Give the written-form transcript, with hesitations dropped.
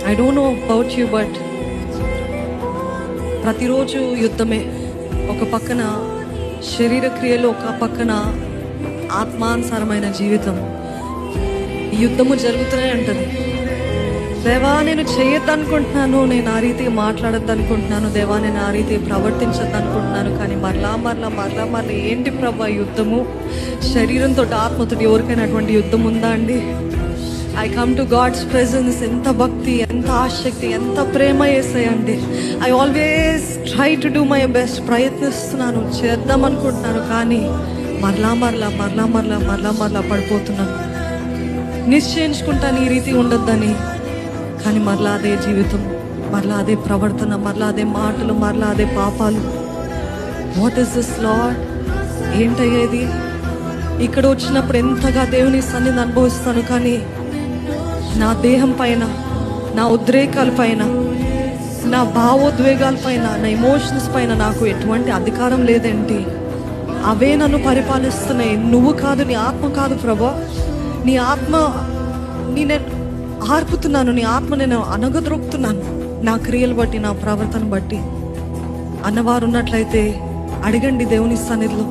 I don't know about you, but ప్రతిరోజు యుద్ధమే. ఒక పక్కన శరీర క్రియలు, ఒక పక్కన ఆత్మానుసారమైన జీవితం. ఈ యుద్ధము జరుగుతూనే ఉంటుంది. దేవా, నేను చేయొద్దు అనుకుంటున్నాను, నేను ఆ రీతిగా మాట్లాడొద్దు అనుకుంటున్నాను, దేవా నేను ఆ రీతి ప్రవర్తించొద్దు అనుకుంటున్నాను, కానీ మరలా ఏంటి ప్రభా యుద్ధము? శరీరంతో ఆత్మతో ఎవరికైనా అటువంటి యుద్ధం ఉందా అండి? I come to God's presence. ఎంత భక్తి, ఎంత ఆసక్తి, ఎంత ప్రేమ యేసయ్యండి. I always try to do my best. ప్రయత్నిస్తున్నాను, చేద్దాం అనుకుంటున్నాను, కానీ మరలా పడిపోతున్నాను. నిశ్చయించుకుంటాను ఈ రీతి ఉండొద్దని, కానీ మరలా అదే జీవితం, మరలా అదే ప్రవర్తన, మరలా అదే మాటలు, మరలా అదే పాపాలు. What is this Lord? ఏంటయ్యేది? ఇక్కడ వచ్చినప్పుడు ఎంతగా దేవుని సన్నిధిని అనుభవిస్తాను, కానీ నా దేహం పైన, నా ఉద్రేకాల పైన, నా భావోద్వేగాల పైన, నా ఎమోషన్స్ పైన నాకు ఎటువంటి అధికారం లేదేంటి? అవే నన్ను పరిపాలిస్తున్నాయి. నువ్వు కాదు, నీ ఆత్మ కాదు ప్రభా. నీ ఆత్మ నేను ఆర్పుతున్నాను, నీ ఆత్మ నేను అనగదొరుకుతున్నాను, నా క్రియలు బట్టి, నా ప్రవర్తన బట్టి. అన్నవారు ఉన్నట్లయితే అడగండి దేవుని సన్నిధిలో.